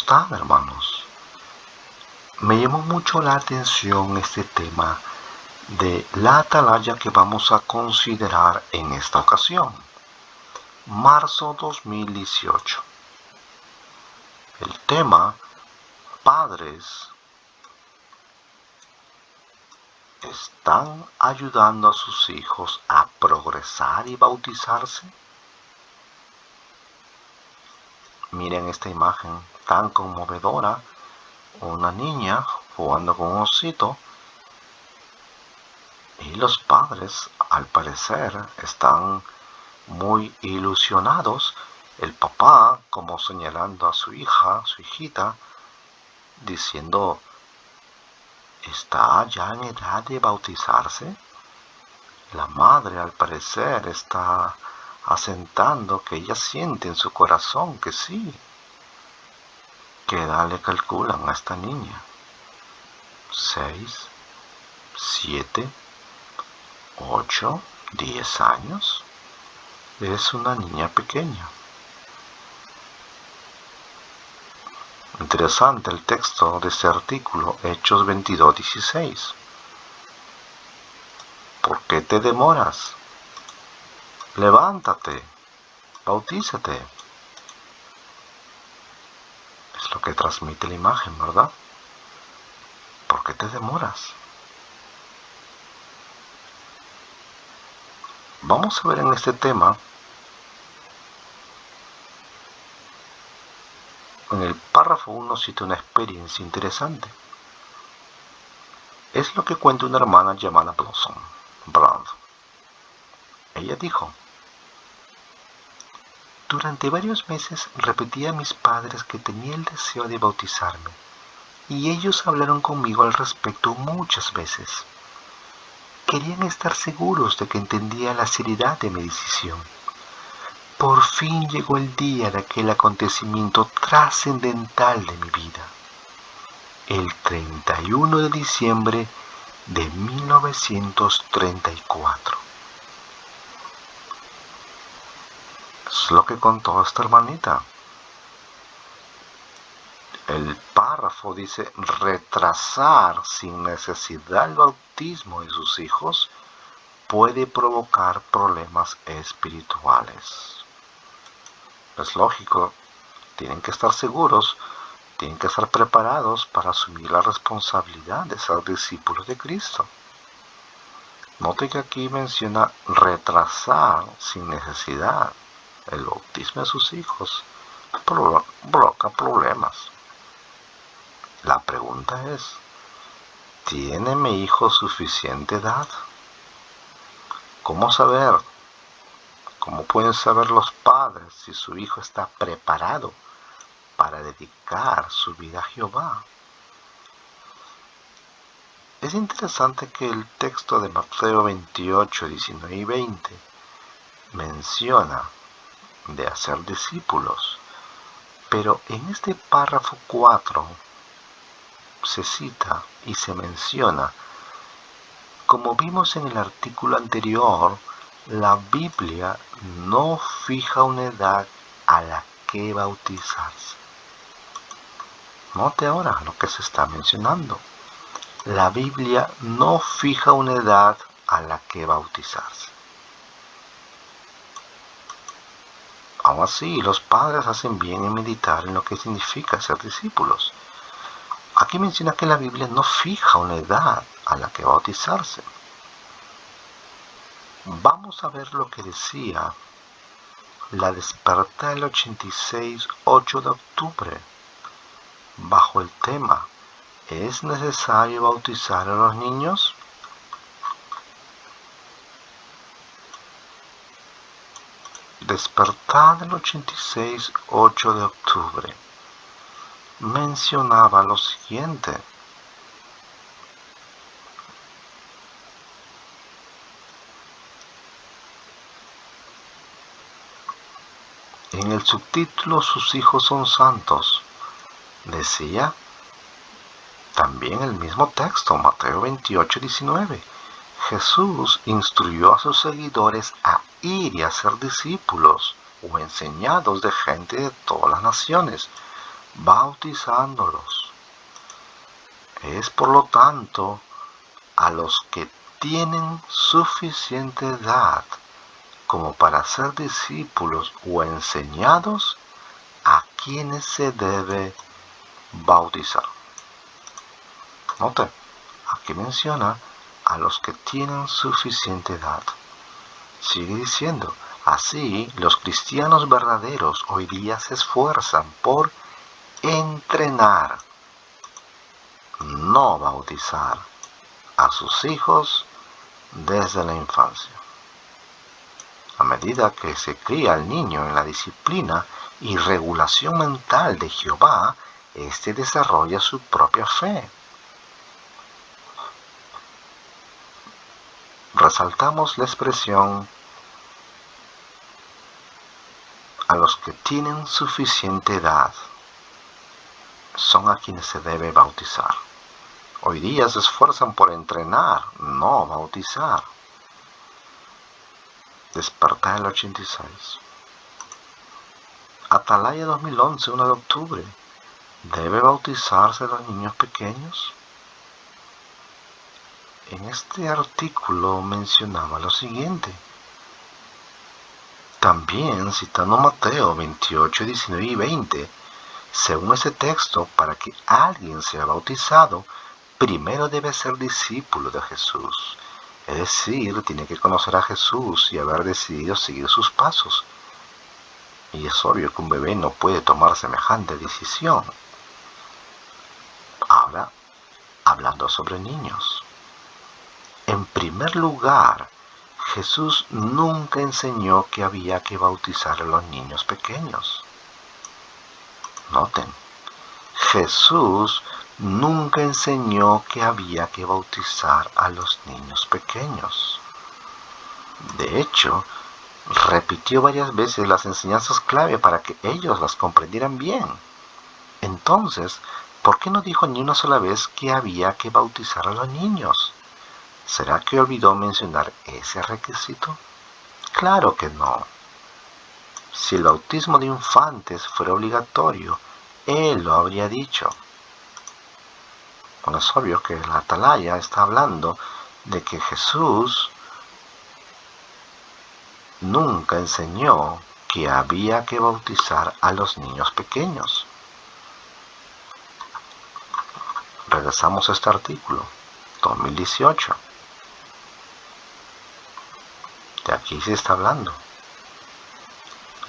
están, hermanos? Me llamó mucho la atención este tema de la atalaya que vamos a considerar en esta ocasión. Marzo 2018. El tema: padres están ayudando a sus hijos a progresar y bautizarse. Miren esta imagen tan conmovedora, una niña jugando con un osito, y los padres al parecer están muy ilusionados. El papá como señalando a su hija, su hijita, diciendo: ¿está ya en edad de bautizarse? La madre al parecer está asentando que ella siente en su corazón que sí. ¿Qué edad le calculan a esta niña? 6, 7, 8, 10 años. Es una niña pequeña. Interesante el texto de este artículo, Hechos 22:16. ¿Por qué te demoras? Levántate, bautízate. Es lo que transmite la imagen, ¿verdad? ¿Por qué te demoras? Vamos a ver en este tema, en el párrafo 1 cita una experiencia interesante. Es lo que cuenta una hermana llamada Blossom Brown. Ella dijo: durante varios meses repetí a mis padres que tenía el deseo de bautizarme, y ellos hablaron conmigo al respecto muchas veces. Querían estar seguros de que entendía la seriedad de mi decisión. Por fin llegó el día de aquel acontecimiento trascendental de mi vida. El 31 de diciembre de 1934. Es lo que contó esta hermanita. El párrafo dice: retrasar sin necesidad el bautismo de sus hijos puede provocar problemas espirituales. Es lógico, tienen que estar seguros, tienen que estar preparados para asumir la responsabilidad de ser discípulos de Cristo. Note que aquí menciona retrasar sin necesidad el bautismo de sus hijos. Provoca problemas. La pregunta es: ¿tiene mi hijo suficiente edad? ¿Cómo saber? ¿Cómo pueden saber los padres si su hijo está preparado para dedicar su vida a Jehová? Es interesante que el texto de Mateo 28, 19 y 20 menciona de hacer discípulos, pero en este párrafo 4 se cita y se menciona, como vimos en el artículo anterior, la Biblia no fija una edad a la que bautizarse. Note ahora lo que se está mencionando. La Biblia no fija una edad a la que bautizarse. Aún así, los padres hacen bien en meditar en lo que significa ser discípulos. Aquí menciona que la Biblia no fija una edad a la que bautizarse. Vamos a ver lo que decía la Despertar del 86, 8 de octubre, bajo el tema: ¿es necesario bautizar a los niños? Despertar del 86, 8 de octubre mencionaba lo siguiente: en el subtítulo "Sus hijos son santos", decía también el mismo texto, Mateo 28, 19. Jesús instruyó a sus seguidores a ir y a ser discípulos o enseñados de gente de todas las naciones, bautizándolos. Es por lo tanto a los que tienen suficiente edad como para ser discípulos o enseñados a quienes se debe bautizar. Note, aquí menciona a los que tienen suficiente edad. Sigue diciendo, así los cristianos verdaderos hoy día se esfuerzan por entrenar, no bautizar, a sus hijos desde la infancia. A medida que se cría al niño en la disciplina y regulación mental de Jehová, éste desarrolla su propia fe. Resaltamos la expresión a los que tienen suficiente edad. Son a quienes se debe bautizar. Hoy día se esfuerzan por entrenar, no bautizar. Despertar el 86. Atalaya 2011, 1 de octubre. ¿Debe bautizarse los niños pequeños? En este artículo mencionaba lo siguiente. También citando Mateo 28, 19 y 20, según ese texto, para que alguien sea bautizado, primero debe ser discípulo de Jesús. Es decir, tiene que conocer a Jesús y haber decidido seguir sus pasos. Y es obvio que un bebé no puede tomar semejante decisión. Ahora, hablando sobre niños. En primer lugar, Jesús nunca enseñó que había que bautizar a los niños pequeños. Noten, Jesús nunca enseñó que había que bautizar a los niños pequeños. De hecho, repitió varias veces las enseñanzas clave para que ellos las comprendieran bien. Entonces, ¿por qué no dijo ni una sola vez que había que bautizar a los niños? ¿Será que olvidó mencionar ese requisito? Claro que no. Si el bautismo de infantes fuera obligatorio, él lo habría dicho. Bueno, es obvio que la Atalaya está hablando de que Jesús nunca enseñó que había que bautizar a los niños pequeños. Regresamos a este artículo, 2018. De aquí se está hablando.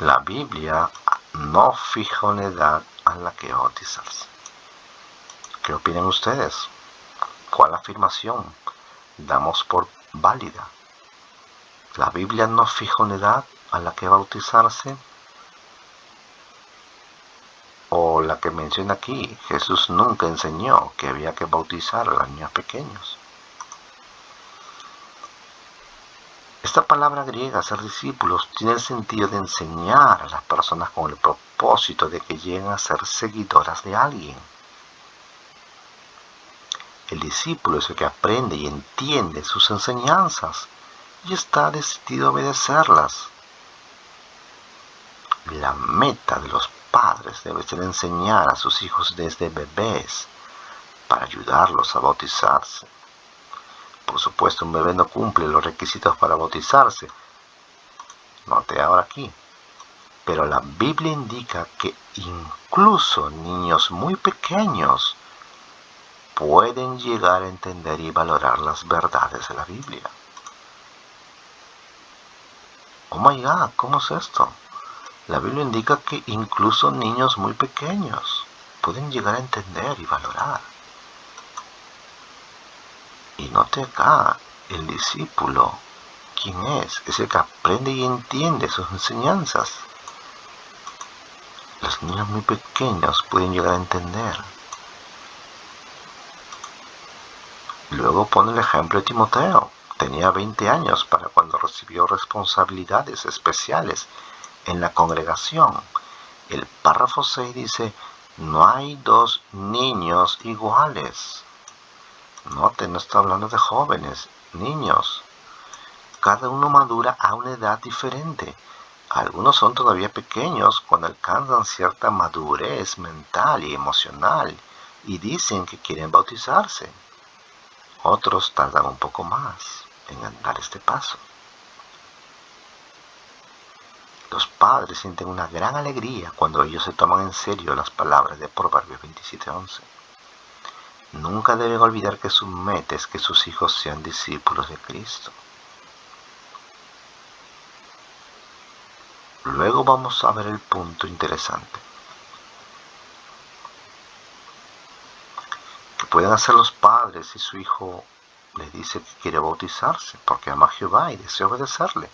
La Biblia no fija una edad a la que bautizarse. ¿Qué opinan ustedes? ¿Cuál afirmación damos por válida? ¿La Biblia no fija una edad a la que bautizarse? O la que menciona aquí, Jesús nunca enseñó que había que bautizar a los niños pequeños. Esta palabra griega, ser discípulos, tiene el sentido de enseñar a las personas con el propósito de que lleguen a ser seguidoras de alguien. El discípulo es el que aprende y entiende sus enseñanzas y está decidido a obedecerlas. La meta de los padres debe ser enseñar a sus hijos desde bebés para ayudarlos a bautizarse. Por supuesto, un bebé no cumple los requisitos para bautizarse. Note ahora aquí. Pero la Biblia indica que incluso niños muy pequeños pueden llegar a entender y valorar las verdades de la Biblia. Oh my God, ¿cómo es esto? La Biblia indica que incluso niños muy pequeños pueden llegar a entender y valorar. Y note acá, el discípulo, ¿quién es? Es el que aprende y entiende sus enseñanzas. Los niños muy pequeños pueden llegar a entender. Luego pone el ejemplo de Timoteo. Tenía 20 años para cuando recibió responsabilidades especiales en la congregación. El párrafo 6 dice, no hay dos niños iguales. Note, no está hablando de jóvenes, niños. Cada uno madura a una edad diferente. Algunos son todavía pequeños cuando alcanzan cierta madurez mental y emocional y dicen que quieren bautizarse. Otros tardan un poco más en dar este paso. Los padres sienten una gran alegría cuando ellos se toman en serio las palabras de Proverbios 27:11. Nunca deben olvidar que su meta es que sus hijos sean discípulos de Cristo. Luego vamos a ver el punto interesante. ¿Qué pueden hacer los padres si su hijo le dice que quiere bautizarse porque ama a Jehová y desea obedecerle?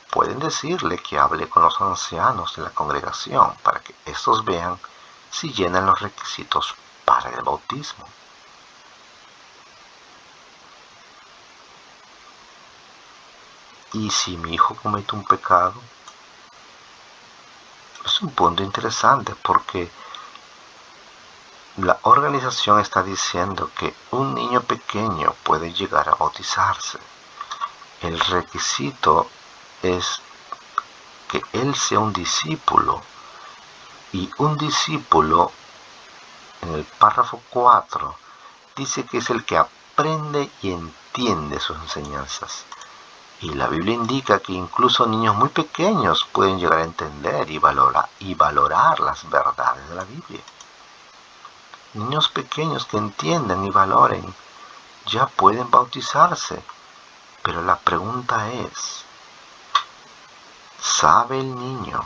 Pueden decirle que hable con los ancianos de la congregación para que estos vean si llenan los requisitos para el bautismo. ¿Y si mi hijo comete un pecado? Es un punto interesante porque la organización está diciendo que un niño pequeño puede llegar a bautizarse. El requisito es que él sea un discípulo, y un discípulo en el párrafo 4 dice que es el que aprende y entiende sus enseñanzas. Y la Biblia indica que incluso niños muy pequeños pueden llegar a entender y valorar las verdades de la Biblia. Niños pequeños que entiendan y valoren ya pueden bautizarse, pero la pregunta es, ¿sabe el niño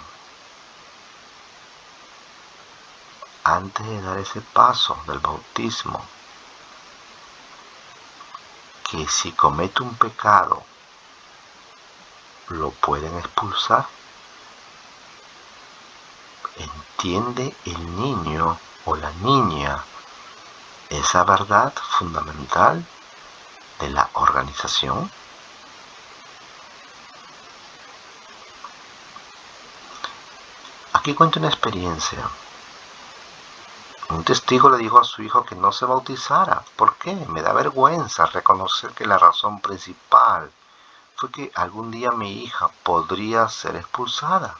antes de dar ese paso del bautismo que si comete un pecado lo pueden expulsar? ¿Entiende el niño o la niña esa verdad fundamental de la organización? Aquí cuento una experiencia. Un testigo le dijo a su hijo que no se bautizara. ¿Por qué? Me da vergüenza reconocer que la razón principal fue que algún día mi hija podría ser expulsada.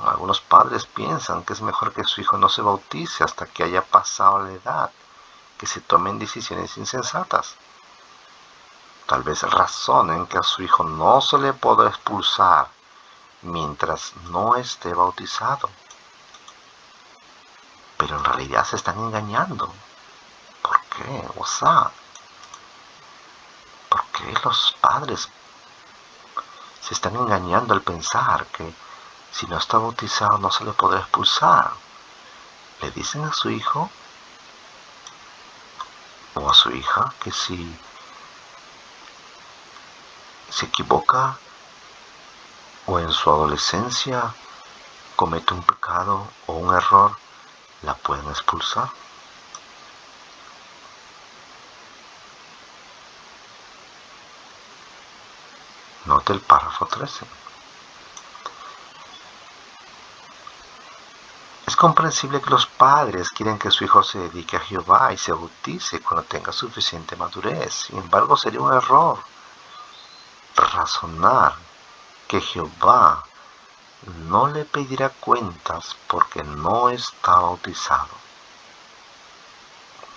Algunos padres piensan que es mejor que su hijo no se bautice hasta que haya pasado la edad, que se tomen decisiones insensatas. Tal vez razonen que a su hijo no se le podrá expulsar mientras no esté bautizado. Pero en realidad se están engañando. ¿Por qué? ¿Por qué los padres se están engañando al pensar que si no está bautizado no se le podrá expulsar? Le dicen a su hijo o a su hija que si se equivoca o en su adolescencia comete un pecado o un error, la pueden expulsar. Note el párrafo 13. Es comprensible que los padres quieren que su hijo se dedique a Jehová y se bautice cuando tenga suficiente madurez. Sin embargo, sería un error razonar que Jehová no le pedirá cuentas porque no está bautizado.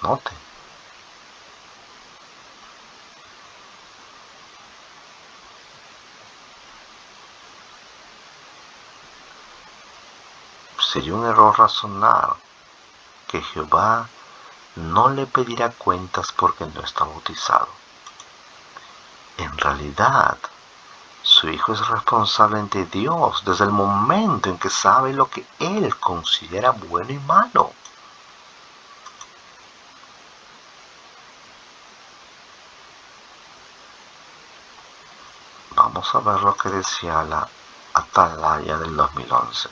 Note. Sería un error razonar que Jehová no le pedirá cuentas porque no está bautizado. En realidad, su hijo es responsable ante Dios desde el momento en que sabe lo que él considera bueno y malo. Vamos a ver lo que decía la Atalaya del 2011.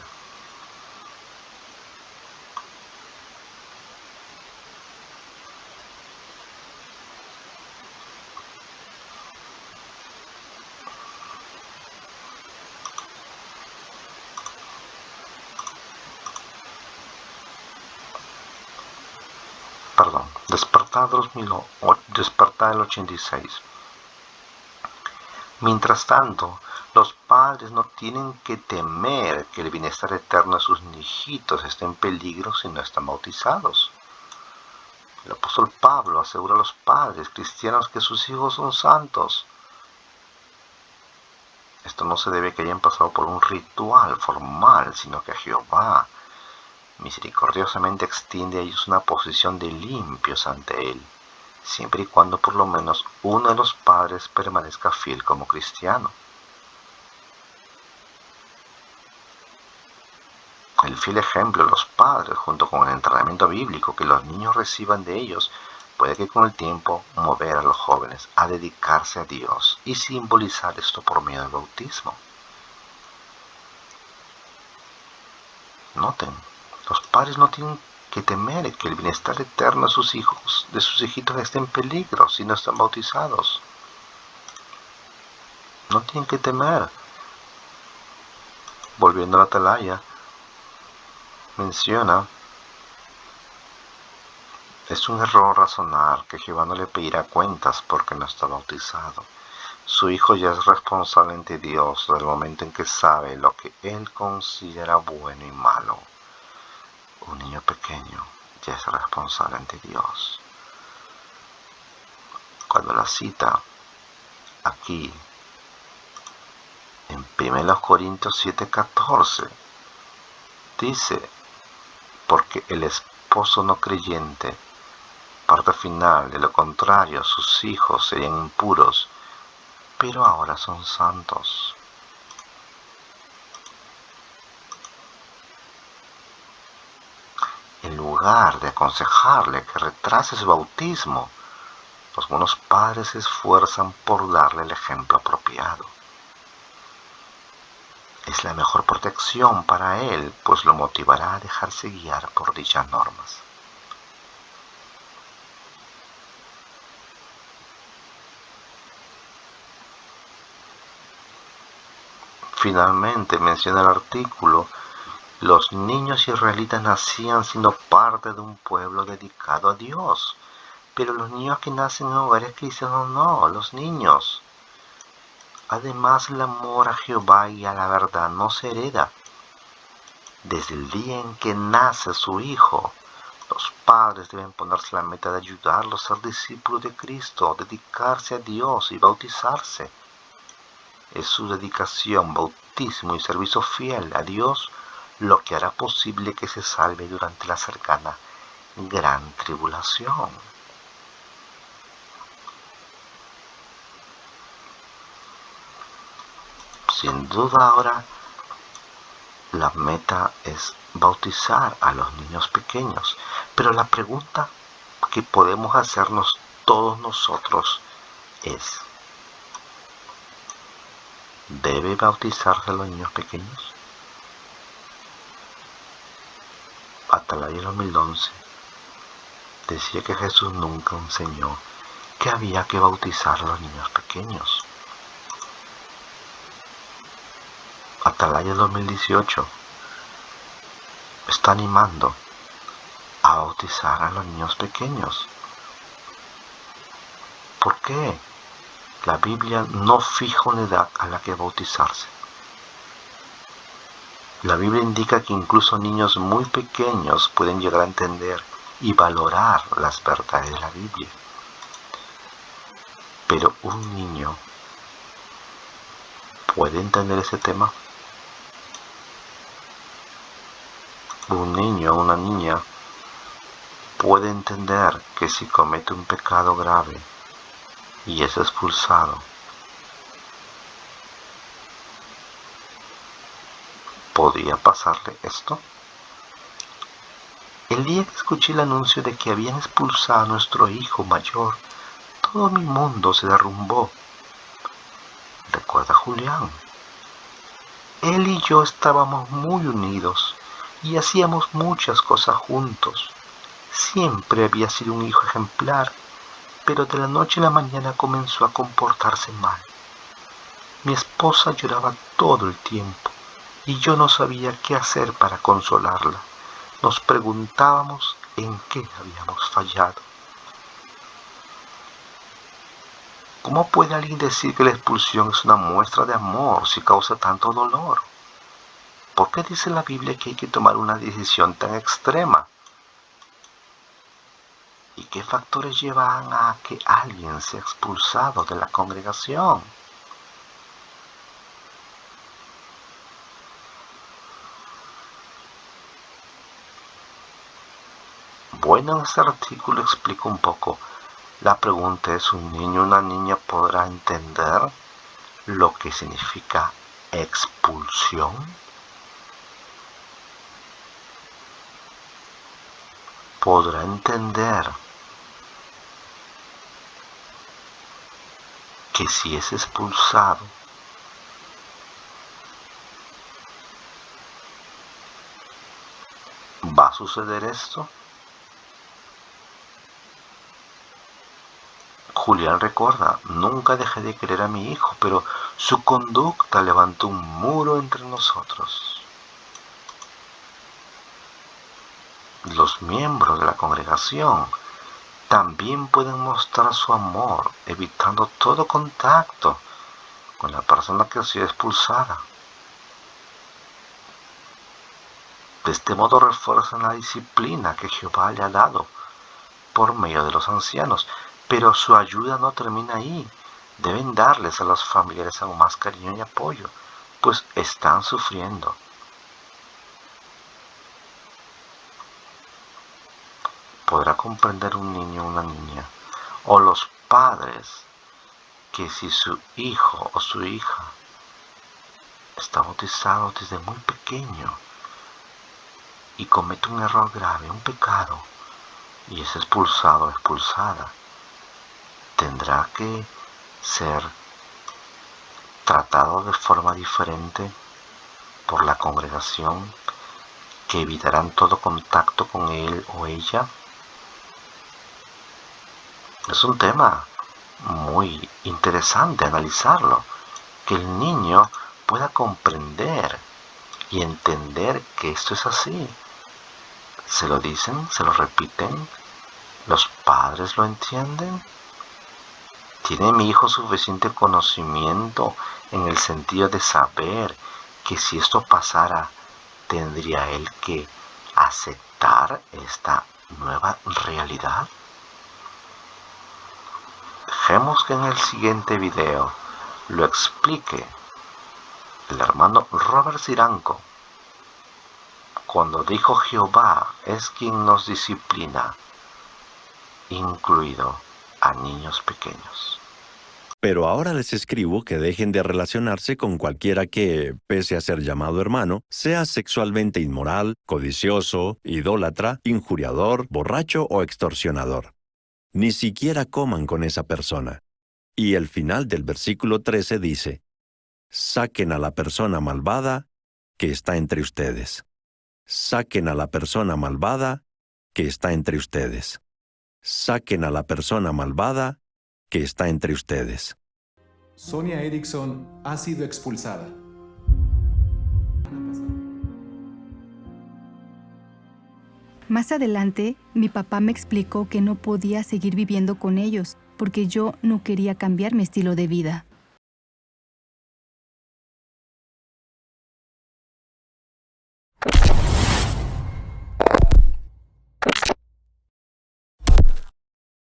Perdón, Despertar del 86. Mientras tanto, los padres padres no tienen que temer que el bienestar eterno de sus hijitos esté en peligro si no están bautizados. El apóstol Pablo asegura a los padres cristianos que sus hijos son santos. Esto no se debe a que hayan pasado por un ritual formal, sino que Jehová misericordiosamente extiende a ellos una posición de limpios ante Él, siempre y cuando por lo menos uno de los padres permanezca fiel como cristiano. El fiel ejemplo de los padres, junto con el entrenamiento bíblico que los niños reciban de ellos, puede que con el tiempo mover a los jóvenes a dedicarse a Dios y simbolizar esto por medio del bautismo. Noten, los padres no tienen que temer que el bienestar eterno de sus hijos, de sus hijitos, esté en peligro si no están bautizados. No tienen que temer. Volviendo a la atalaya, menciona: es un error razonar que Jehová no le pedirá cuentas porque no está bautizado. Su hijo ya es responsable ante Dios desde el momento en que sabe lo que él considera bueno y malo. Un niño pequeño ya es responsable ante Dios. Cuando la cita aquí en 1 Corintios 7:14 dice: porque el esposo no creyente, parte final, de lo contrario, sus hijos serían impuros, pero ahora son santos. En lugar de aconsejarle que retrase su bautismo, los buenos padres se esfuerzan por darle el ejemplo apropiado. Es la mejor protección para él, pues lo motivará a dejarse guiar por dichas normas. Finalmente menciona el artículo: los niños israelitas nacían siendo parte de un pueblo dedicado a Dios, pero los niños que nacen en hogares cristianos no, los niños. Además, el amor a Jehová y a la verdad no se hereda. Desde el día en que nace su hijo, los padres deben ponerse la meta de ayudarlo a ser discípulos de Cristo, dedicarse a Dios y bautizarse. Es su dedicación, bautismo y servicio fiel a Dios lo que hará posible que se salve durante la cercana gran tribulación. Sin duda ahora la meta es bautizar a los niños pequeños, pero la pregunta que podemos hacernos todos nosotros es: ¿debe bautizarse a los niños pequeños? Atalaya 2011 decía que Jesús nunca enseñó que había que bautizar a los niños pequeños. Atalaya 2018 está animando a bautizar a los niños pequeños. ¿Por qué? La Biblia no fija una edad a la que bautizarse. La Biblia indica que incluso niños muy pequeños pueden llegar a entender y valorar las verdades de la Biblia. Pero un niño puede entender ese tema. Un niño o una niña puede entender que si comete un pecado grave y es expulsado, ¿podría pasarle esto? El día que escuché el anuncio de que habían expulsado a nuestro hijo mayor, todo mi mundo se derrumbó. Recuerda Julián. Él y yo estábamos muy unidos y hacíamos muchas cosas juntos. Siempre había sido un hijo ejemplar, pero de la noche a la mañana comenzó a comportarse mal. Mi esposa lloraba todo el tiempo y yo no sabía qué hacer para consolarla. Nos preguntábamos en qué habíamos fallado. ¿Cómo puede alguien decir que la expulsión es una muestra de amor si causa tanto dolor? ¿Por qué dice la Biblia que hay que tomar una decisión tan extrema? ¿Y qué factores llevan a que alguien sea expulsado de la congregación? Bueno, en este artículo explico un poco. La pregunta es, ¿un niño o una niña podrá entender lo que significa expulsión? ¿Podrá entender que si es expulsado, va a suceder esto? Julián recuerda, nunca dejé de querer a mi hijo, pero su conducta levantó un muro entre nosotros. Los miembros de la congregación también pueden mostrar su amor, evitando todo contacto con la persona que ha sido expulsada. De este modo refuerzan la disciplina que Jehová le ha dado por medio de los ancianos, pero su ayuda no termina ahí. Deben darles a los familiares aún más cariño y apoyo, pues están sufriendo. ¿Podrá comprender un niño o una niña, o los padres, que si su hijo o su hija está bautizado desde muy pequeño y comete un error grave, un pecado, y es expulsado o expulsada, tendrá que ser tratado de forma diferente por la congregación, que evitarán todo contacto con él o ella? Es un tema muy interesante analizarlo, que el niño pueda comprender y entender que esto es así. Se lo dicen, se lo repiten, los padres lo entienden. ¿Tiene mi hijo suficiente conocimiento en el sentido de saber que si esto pasara, tendría él que aceptar esta nueva realidad? Dejemos que en el siguiente video lo explique el hermano Robert Siranco, cuando dijo Jehová es quien nos disciplina, incluido a niños pequeños. Pero ahora les escribo que dejen de relacionarse con cualquiera que, pese a ser llamado hermano, sea sexualmente inmoral, codicioso, idólatra, injuriador, borracho o extorsionador. Ni siquiera coman con esa persona. Y el final del versículo 13 dice, saquen a la persona malvada que está entre ustedes. Saquen a la persona malvada que está entre ustedes. Saquen a la persona malvada que está entre ustedes. Sonia Erickson ha sido expulsada. Más adelante, mi papá me explicó que no podía seguir viviendo con ellos porque yo no quería cambiar mi estilo de vida.